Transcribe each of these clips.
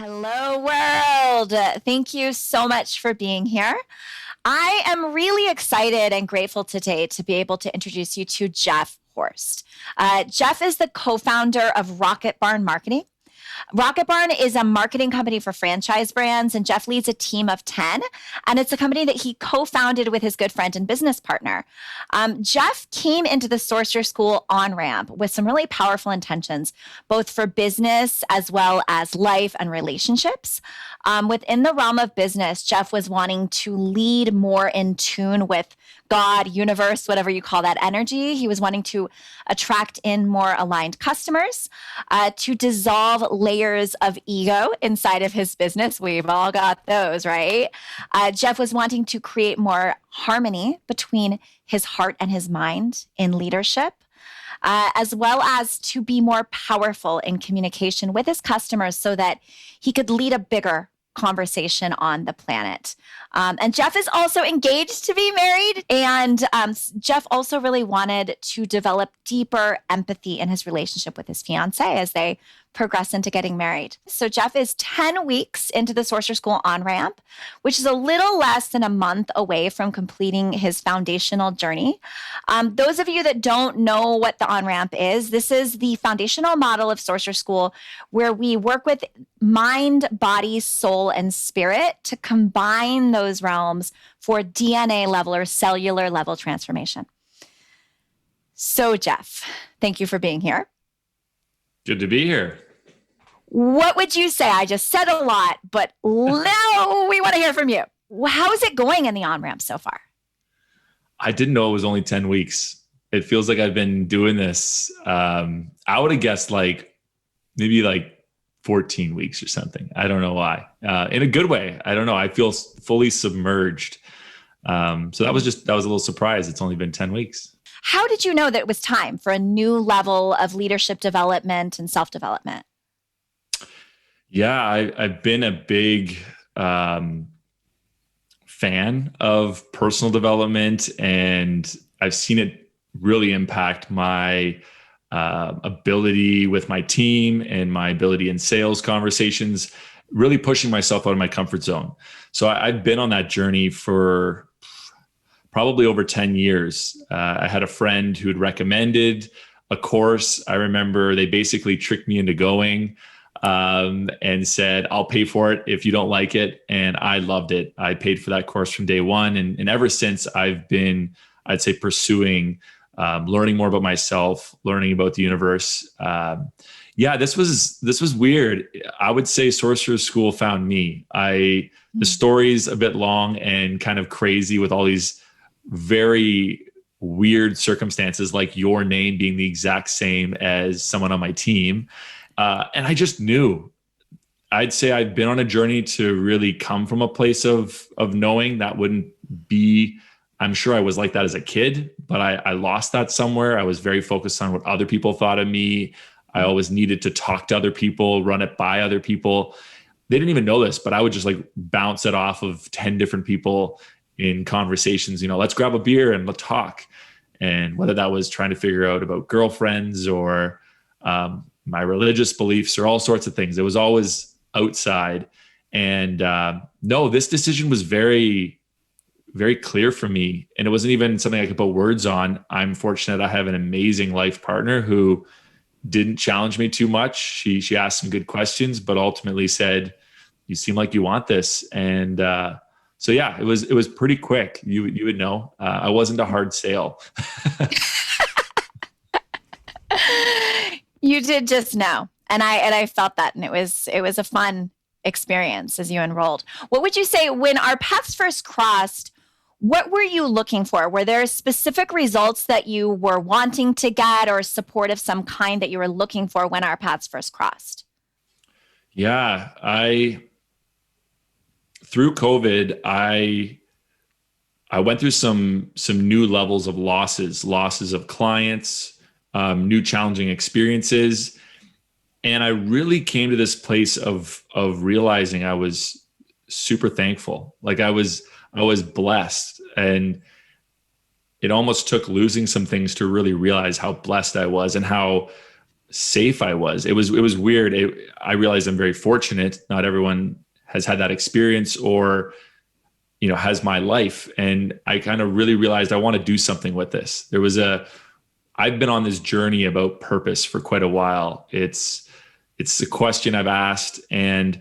Hello, world. Thank you so much for being here. I am really excited and grateful today to be able to introduce you to Jeff Horst. Jeff is the co founder of Rocket Barn Marketing. Rocket Barn is a marketing company for franchise brands, and Jeff leads a team of 10. And it's a company that he co founded with his good friend and business partner. Jeff came into the Sorcerer School on ramp with some really powerful intentions, both for business as well as life and relationships. Within the realm of business, Jeff was wanting to lead more in tune with God, universe, whatever you call that energy. He was wanting to attract in more aligned customers, to dissolve layers of ego inside of his business. We've all got those, right? Jeff was wanting to create more harmony between his heart and his mind in leadership, as well as to be more powerful in communication with his customers so that he could lead a bigger conversation on the planet. And Jeff is also engaged to be married. And Jeff also really wanted to develop deeper empathy in his relationship with his fiance as they progress into getting married. So Jeff is 10 weeks into the Sorcerer School on-ramp, which is a little less than a month away from completing his foundational journey. Those of you that don't know what the on-ramp is, this is the foundational model of Sorcerer School where we work with mind, body, soul, and spirit to combine those realms for DNA level or cellular level transformation. So Jeff, thank you for being here. Good to be here. What would you say? I just said a lot, but now we want to hear from you. How is it going in the on-ramp so far? I didn't know it was only 10 weeks. It feels like I've been doing this. I would have guessed maybe 14 weeks or something. I don't know why. In a good way. I don't know. I feel fully submerged. So that was a little surprise. It's only been 10 weeks. How did you know that it was time for a new level of leadership development and self-development? Yeah, I've been a big fan of personal development, and I've seen it really impact my ability with my team and my ability in sales conversations, really pushing myself out of my comfort zone. So I've been on that journey for probably over 10 years. I had a friend who had recommended a course. I remember they basically tricked me into going and said, I'll pay for it if you don't like it. And I loved it. I paid for that course from day one. And ever since I've been, I'd say, pursuing learning more about myself, learning about the universe. This was weird. I would say Sorcerer School found me. The story's a bit long and kind of crazy with all these very weird circumstances, like your name being the exact same as someone on my team. And I just knew. I'd say I've been on a journey to really come from a place of knowing that wouldn't be, I'm sure I was like that as a kid, but I lost that somewhere. I was very focused on what other people thought of me. I always needed to talk to other people, run it by other people. They didn't even know this, but I would just bounce it off of 10 different people in conversations, let's grab a beer and let's talk. And whether that was trying to figure out about girlfriends or my religious beliefs or all sorts of things, it was always outside. And no, this decision was very, very clear for me. And it wasn't even something I could put words on. I'm fortunate I have an amazing life partner who didn't challenge me too much. She asked some good questions, but ultimately said, you seem like you want this. And so yeah, it was pretty quick. You would know. I wasn't a hard sale. You did just know. And I felt that. And it was a fun experience as you enrolled. What would you say when our paths first crossed? What were you looking for? Were there specific results that you were wanting to get or support of some kind that you were looking for when our paths first crossed? Yeah, through COVID, I went through some new levels of losses of clients, new challenging experiences. And I really came to this place of realizing I was super thankful. I was blessed, and it almost took losing some things to really realize how blessed I was and how safe I was. It was weird. I realized I'm very fortunate. Not everyone has had that experience or, has my life. And I kind of really realized I want to do something with this. I've been on this journey about purpose for quite a while. It's a question I've asked, and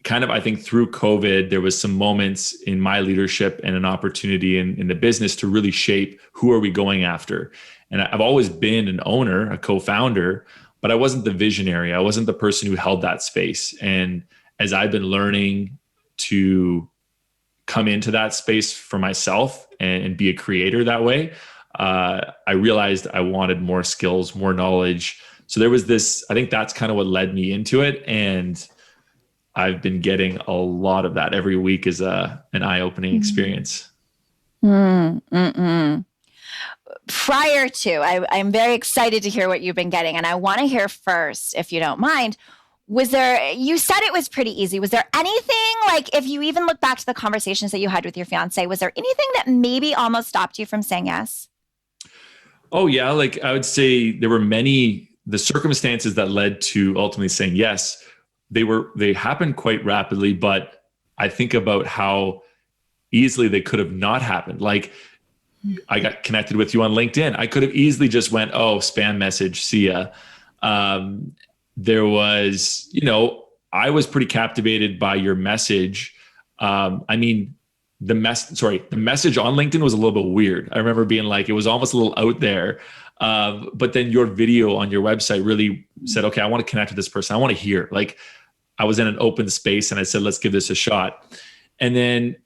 kind of, I think through COVID, there was some moments in my leadership and an opportunity in the business to really shape who are we going after. And I've always been an owner, a co-founder, but I wasn't the visionary. I wasn't the person who held that space. And as I've been learning to come into that space for myself and be a creator that way, I realized I wanted more skills, more knowledge. So there was this, I think that's kind of what led me into it. And I've been getting a lot of that every week as an eye-opening experience. Prior to, I'm very excited to hear what you've been getting. And I want to hear first, if you don't mind, you said it was pretty easy. Was there anything, like if you even look back to the conversations that you had with your fiance, was there anything that maybe almost stopped you from saying yes? Oh yeah. Like I would say there were the circumstances that led to ultimately saying yes, they happened quite rapidly, but I think about how easily they could have not happened. Like I got connected with you on LinkedIn. I could have easily just went, oh, spam message, see ya. There was, I was pretty captivated by your message. The message on LinkedIn was a little bit weird. I remember being like, it was almost a little out there. But then your video on your website really said, okay, I want to connect with this person. I want to hear. Like I was in an open space and I said, let's give this a shot. And then,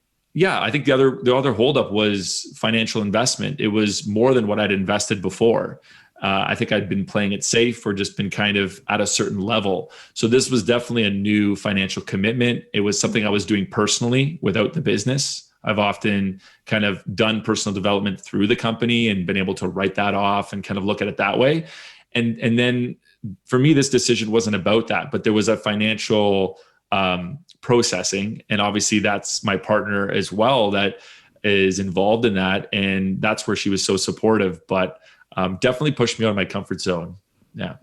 I think the other holdup was financial investment. It was more than what I'd invested before. I think I'd been playing it safe or just been kind of at a certain level. So this was definitely a new financial commitment. It was something I was doing personally without the business. I've often kind of done personal development through the company and been able to write that off and kind of look at it that way. And then for me, this decision wasn't about that, but there was a financial processing. And obviously that's my partner as well that is involved in that. And that's where she was so supportive, but definitely pushed me out of my comfort zone. Yeah.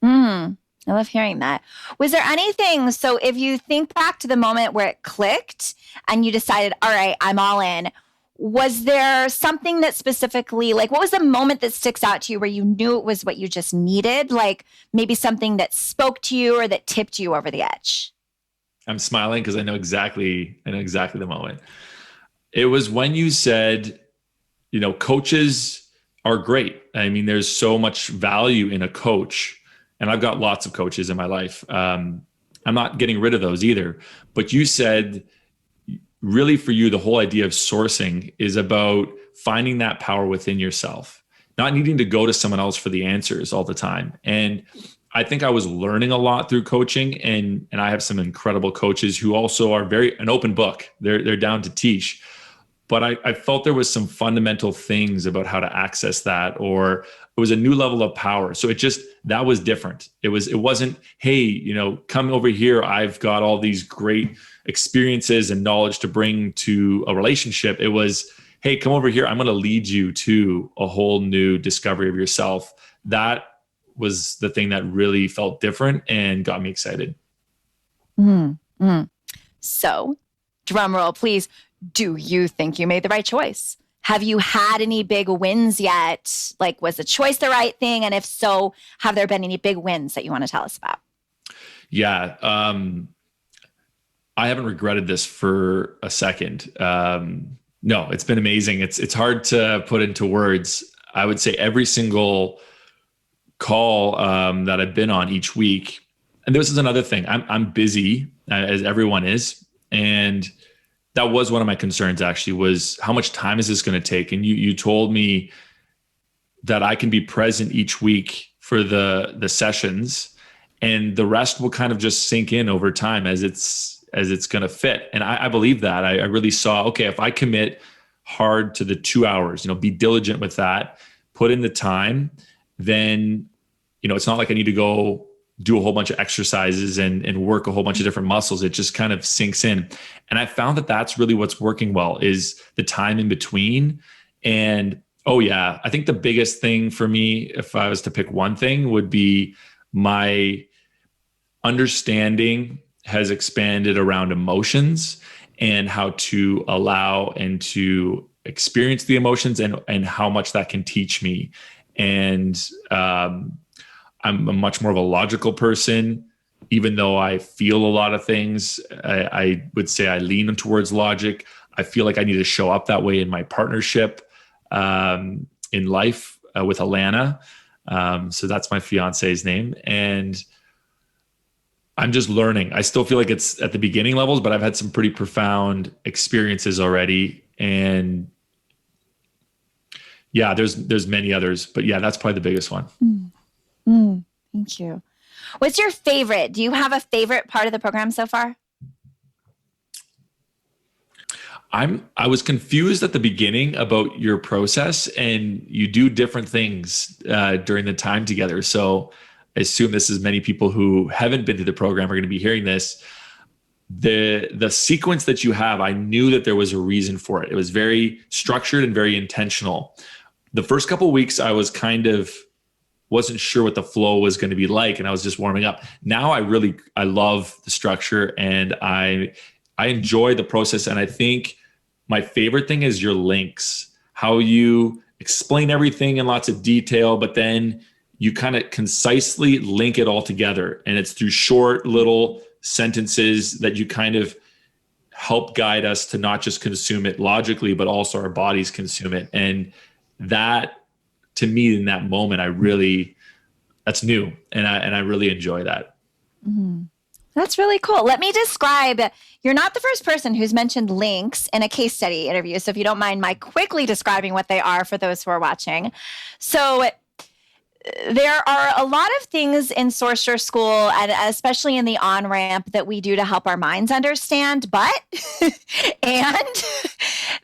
I love hearing that. Was there anything, so if you think back to the moment where it clicked and you decided, all right, I'm all in, was there something that specifically, like what was the moment that sticks out to you where you knew it was what you just needed? Like maybe something that spoke to you or that tipped you over the edge? I'm smiling because I know exactly the moment. It was when you said, coaches are great. I mean, there's so much value in a coach, and I've got lots of coaches in my life. I'm not getting rid of those either, but you said really for you, the whole idea of sourcing is about finding that power within yourself, not needing to go to someone else for the answers all the time. And I think I was learning a lot through coaching, and I have some incredible coaches who also are an open book. They're down to teach. But I felt there was some fundamental things about how to access that, or it was a new level of power. So that was different. It wasn't, hey, come over here. I've got all these great experiences and knowledge to bring to a relationship. It was, hey, come over here. I'm going to lead you to a whole new discovery of yourself. That was the thing that really felt different and got me excited. So, drum roll, please. Do you think you made the right choice? Have you had any big wins yet? Like, was the choice the right thing? And if so, have there been any big wins that you want to tell us about? Yeah. I haven't regretted this for a second. No, it's been amazing. It's hard to put into words. I would say every single call that I've been on each week, and this is another thing. I'm busy, as everyone is, and that was one of my concerns, actually, was how much time is this going to take? And you told me that I can be present each week for the sessions, and the rest will kind of just sink in over time as it's going to fit. And I believe that. I really saw, okay, if I commit hard to the 2 hours, be diligent with that, put in the time, then, it's not like I need to go do a whole bunch of exercises and work a whole bunch of different muscles. It just kind of sinks in. And I found that that's really what's working well, is the time in between. And Oh yeah. I think the biggest thing for me, if I was to pick one thing, would be my understanding has expanded around emotions and how to allow and to experience the emotions, and how much that can teach me. And I'm a much more of a logical person, even though I feel a lot of things. I would say I lean towards logic. I feel like I need to show up that way in my partnership, in life, with Alana. So that's my fiance's name. And I'm just learning. I still feel like it's at the beginning levels, but I've had some pretty profound experiences already. And yeah, there's many others, but yeah, that's probably the biggest one. Thank you. What's your favorite? Do you have a favorite part of the program so far? I was confused at the beginning about your process, and you do different things during the time together. So I assume this is many people who haven't been to the program are going to be hearing this. The sequence that you have, I knew that there was a reason for it. It was very structured and very intentional. The first couple of weeks, I was kind of wasn't sure what the flow was going to be like, and I was just warming up. Now I love the structure, and I enjoy the process. And I think my favorite thing is your links, how you explain everything in lots of detail, but then you kind of concisely link it all together. And it's through short little sentences that you kind of help guide us to not just consume it logically, but also our bodies consume it. And that, to me, in that moment, that's new. And I really enjoy that. Mm-hmm. That's really cool. Let me describe, you're not the first person who's mentioned links in a case study interview. So if you don't mind my quickly describing what they are for those who are watching. So there are a lot of things in Sorcerer School, and especially in the on-ramp, that we do to help our minds understand, but, and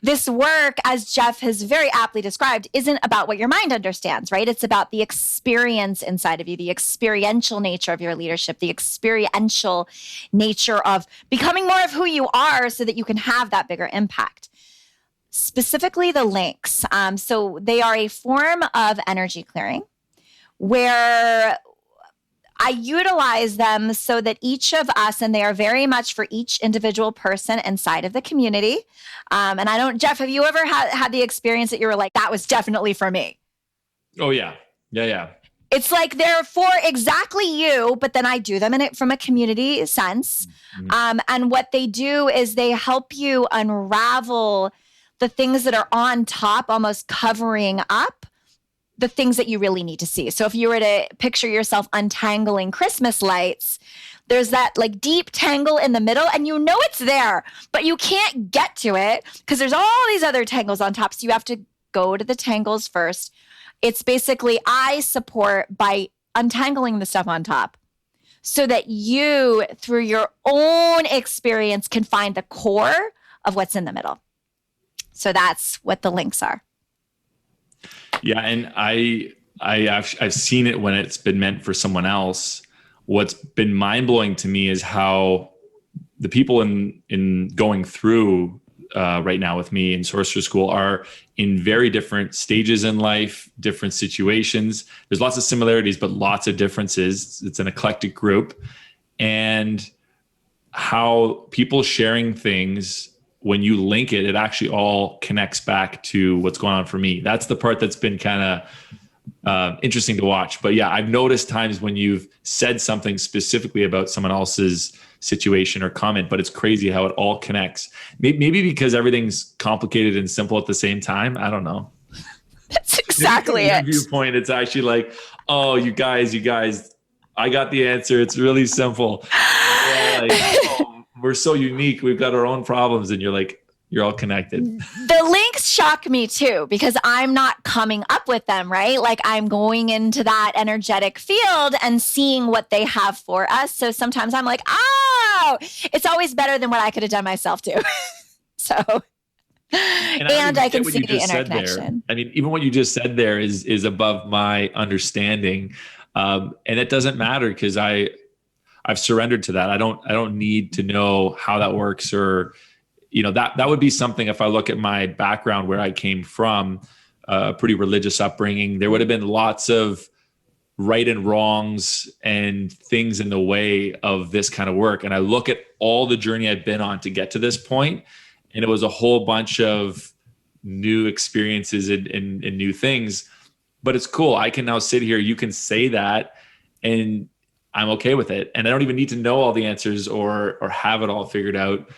this work, as Jeff has very aptly described, isn't about what your mind understands, right? It's about the experience inside of you, the experiential nature of your leadership, the experiential nature of becoming more of who you are so that you can have that bigger impact. Specifically the links. So they are a form of energy clearing, where I utilize them so that each of us, and they are very much for each individual person inside of the community. And I don't, Jeff, have you ever had the experience that you were like, that was definitely for me? Oh yeah. Yeah. It's like they're for exactly you, but then I do them in it from a community sense. Mm-hmm. And what they do is they help you unravel the things that are on top, almost covering up the things that you really need to see. So if you were to picture yourself untangling Christmas lights, there's that like deep tangle in the middle, and you know it's there, but you can't get to it because there's all these other tangles on top. So you have to go to the tangles first. It's basically I support by untangling the stuff on top so that you, through your own experience, can find the core of what's in the middle. So that's what the links are. Yeah, and I've seen it when it's been meant for someone else. What's been mind-blowing to me is how the people in going through right now with me in Sorcerer School are in very different stages in life, different situations. There's lots of similarities, but lots of differences. It's an eclectic group. And how people sharing things, when you link it, it actually all connects back to what's going on for me. That's the part that's been kind of interesting to watch. But yeah, I've noticed times when you've said something specifically about someone else's situation or comment, but it's crazy how it all connects. Maybe because everything's complicated and simple at the same time. I don't know. That's exactly it. Viewpoint, it's actually like, oh, you guys, I got the answer. It's really simple. Like, oh, we're so unique. We've got our own problems. And you're all connected. The links shock me too, because I'm not coming up with them, right? Like I'm going into that energetic field and seeing what they have for us. So sometimes I'm like, oh, it's always better than what I could have done myself too. So, and I can see the interconnection. I mean, even what you just said there is above my understanding. And it doesn't matter because I've surrendered to that. I don't need to know how that works, or, that would be something, if I look at my background, where I came from, a pretty religious upbringing. There would have been lots of right and wrongs and things in the way of this kind of work. And I look at all the journey I've been on to get to this point, and it was a whole bunch of new experiences and new things. But it's cool. I can now sit here, you can say that, and I'm okay with it. And I don't even need to know all the answers or have it all figured out.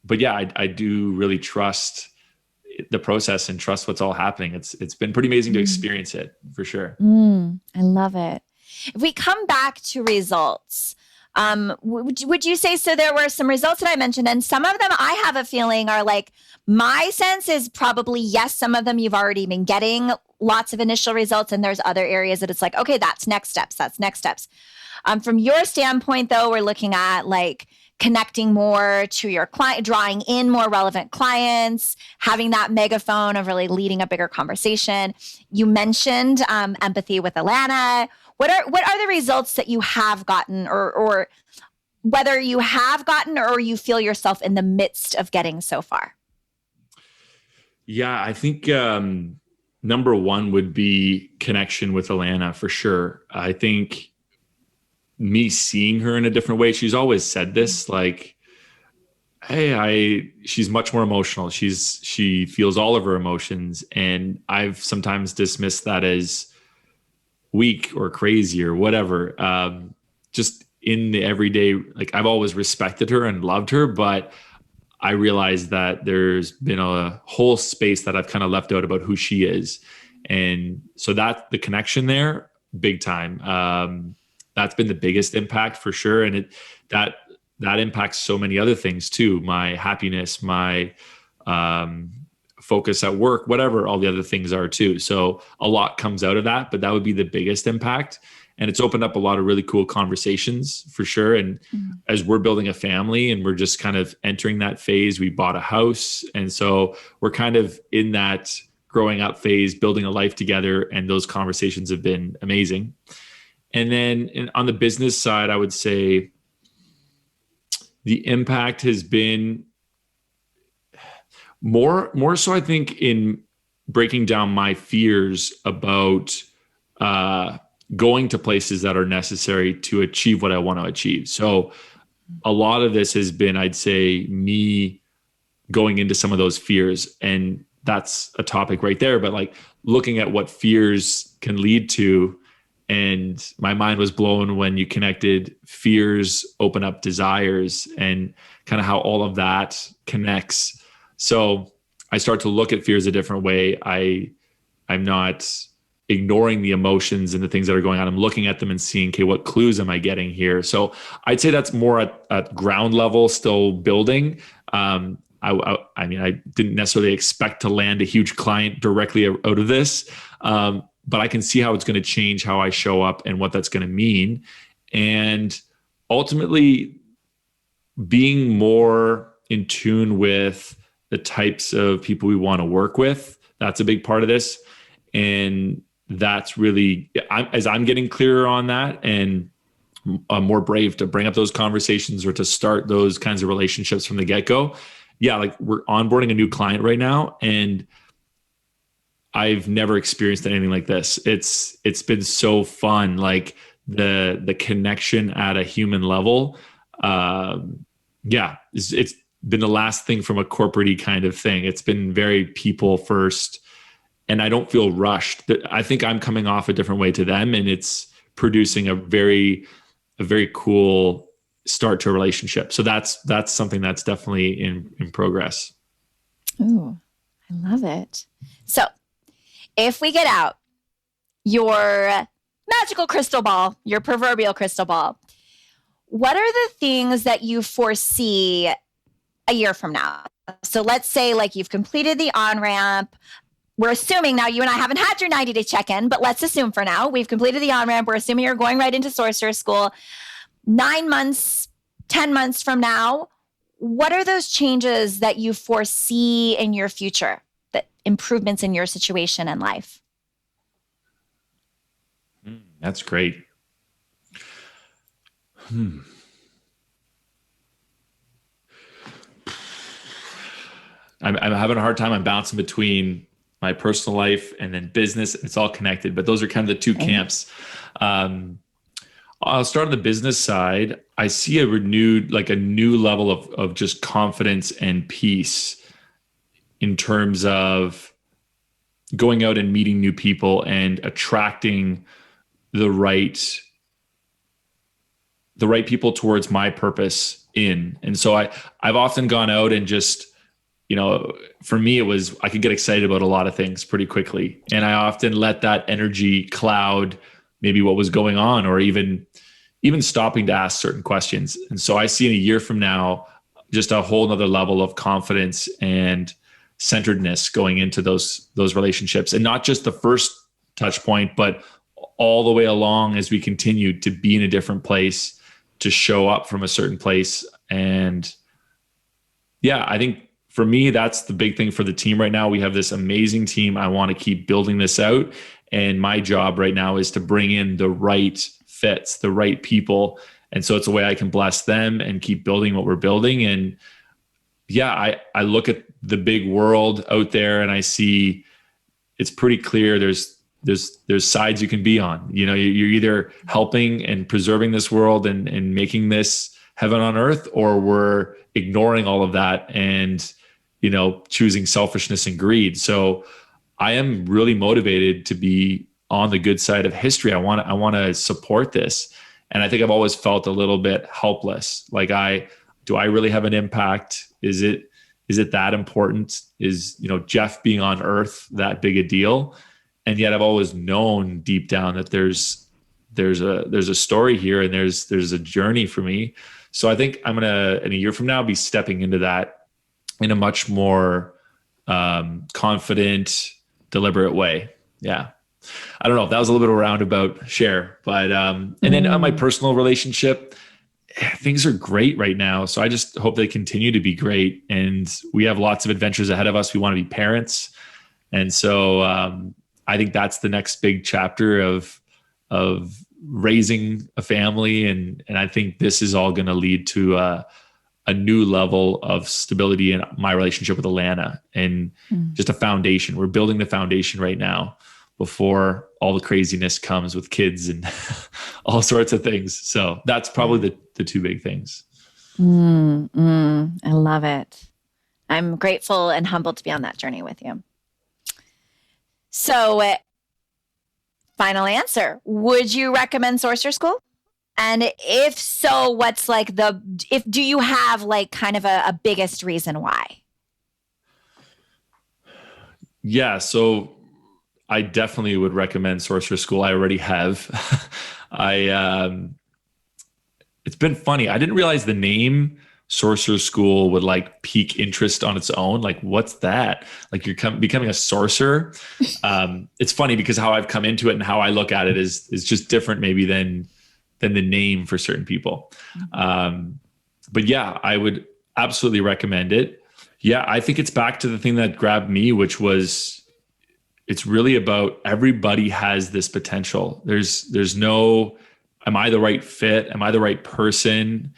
But yeah, I do really trust the process and trust what's all happening. It's been pretty amazing to experience it, for sure. I love it. If we come back to results, would you say, so there were some results that I mentioned, and some of them I have a feeling are like, my sense is probably yes, some of them you've already been getting lots of initial results, and there's other areas that it's like, okay, that's next steps. From your standpoint, though, we're looking at like connecting more to your client, drawing in more relevant clients, having that megaphone of really leading a bigger conversation. You mentioned empathy with Alana. What are the results that you have gotten, or whether you have gotten or you feel yourself in the midst of getting so far? Yeah, I think number one would be connection with Alana, for sure. I think me seeing her in a different way. She's always said this, like, hey, she's much more emotional. She feels all of her emotions. And I've sometimes dismissed that as weak or crazy or whatever. Just in the everyday, like, I've always respected her and loved her, but I realized that there's been a whole space that I've kind of left out about who she is. And so that's the connection there, big time. That's been the biggest impact, for sure. And that impacts so many other things too. My happiness, my focus at work, whatever all the other things are too. So a lot comes out of that, but that would be the biggest impact. And it's opened up a lot of really cool conversations, for sure. And as we're building a family and we're just kind of entering that phase, we bought a house. And so we're kind of in that growing up phase, building a life together. And those conversations have been amazing. And then on the business side, I would say the impact has been more so, I think, in breaking down my fears about going to places that are necessary to achieve what I want to achieve. So a lot of this has been, I'd say, me going into some of those fears. And that's a topic right there. But like looking at what fears can lead to. And my mind was blown when you connected fears open up desires, and kind of how all of that connects. So I start to look at fears a different way. I'm not ignoring the emotions and the things that are going on. I'm looking at them and seeing, okay, what clues am I getting here? So I'd say that's more at ground level, still building. I mean, I didn't necessarily expect to land a huge client directly out of this. But I can see how it's going to change how I show up and what that's going to mean. And ultimately being more in tune with the types of people we want to work with. That's a big part of this. And that's really, as I'm getting clearer on that and I'm more brave to bring up those conversations or to start those kinds of relationships from the get-go. Yeah, like we're onboarding a new client right now, and I've never experienced anything like this. It's been so fun, like the connection at a human level. It's been the last thing from a corporate-y kind of thing. It's been very people first, and I don't feel rushed. I think I'm coming off a different way to them, and it's producing a very cool start to a relationship. So that's something that's definitely in progress. Ooh, I love it. So if we get out your magical crystal ball, your proverbial crystal ball, what are the things that you foresee a year from now? So let's say like you've completed the on-ramp. We're assuming now you and I haven't had your 90-day check-in, but let's assume for now we've completed the on-ramp. We're assuming you're going right into Sorcerer School. 9 months, 10 months from now, what are those changes that you foresee in your future? Improvements in your situation and life? That's great. I'm having a hard time. I'm bouncing between my personal life, and then business. It's all connected, but those are kind of the two camps. I'll start on the business side. I see a new level of just confidence and peace in terms of going out and meeting new people and attracting the right people towards my purpose in. And so I've often gone out and just, for me, it was, I could get excited about a lot of things pretty quickly. And I often let that energy cloud maybe what was going on, or even stopping to ask certain questions. And so I see in a year from now, just a whole nother level of confidence and centeredness going into those relationships, and not just the first touch point, but all the way along as we continue to be in a different place, to show up from a certain place. And yeah, I think for me, that's the big thing for the team right now. We have this amazing team. I want to keep building this out. And my job right now is to bring in the right fits, the right people. And so it's a way I can bless them and keep building what we're building. And yeah, I look at the big world out there and I see it's pretty clear there's sides you can be on. You're either helping and preserving this world and making this heaven on earth, or we're ignoring all of that and, choosing selfishness and greed. So I am really motivated to be on the good side of history. I want to support this. And I think I've always felt a little bit helpless. Like, do I really have an impact? Is it that important? Is, Jeff being on earth that big a deal? And yet I've always known deep down that there's a story here, and there's a journey for me. So I think I'm going to, in a year from now, be stepping into that in a much more confident, deliberate way. Yeah. I don't know if that was a little bit of a roundabout share, but, and then on my personal relationship, things are great right now. So I just hope they continue to be great. And we have lots of adventures ahead of us. We want to be parents. And so, I think that's the next big chapter of raising a family. And I think this is all going to lead to a new level of stability in my relationship with Alana, and just a foundation. We're building the foundation right now before all the craziness comes with kids and all sorts of things. So that's probably the two big things. I love it. I'm grateful and humbled to be on that journey with you. So, final answer. Would you recommend Sorcerer School? And if so, what's do you have kind of a biggest reason why? Yeah. So I definitely would recommend Sorcerer School. I already have. It's been funny. I didn't realize the name Sorcerer School would pique interest on its own. Like, what's that? Like, you're becoming a sorcerer. It's funny because how I've come into it and how I look at it is just different maybe than the name for certain people. But yeah, I would absolutely recommend it. Yeah, I think it's back to the thing that grabbed me, which was, it's really about everybody has this potential. There's no, am I the right fit? Am I the right person?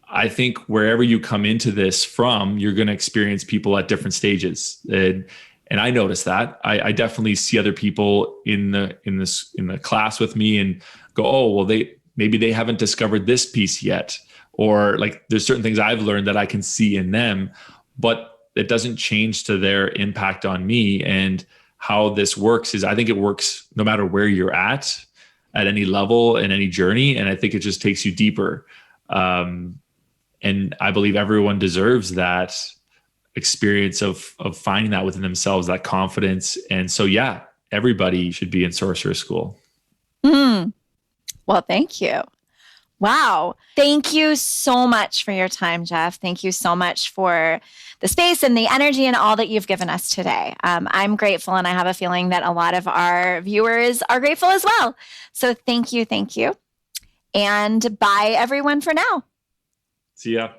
I think wherever you come into this from, you're going to experience people at different stages. And I notice that. I definitely see other people in the class with me and go, oh, well, maybe they haven't discovered this piece yet. Or there's certain things I've learned that I can see in them, but it doesn't change to their impact on me. And how this works is, I think it works no matter where you're at any level in any journey. And I think it just takes you deeper. And I believe everyone deserves that experience of finding that within themselves, that confidence. And so, yeah, everybody should be in Sorcerer School. Well, thank you. Wow. Thank you so much for your time, Jeff. Thank you so much for the space and the energy and all that you've given us today. I'm grateful, and I have a feeling that a lot of our viewers are grateful as well. So thank you. And bye, everyone, for now. See ya.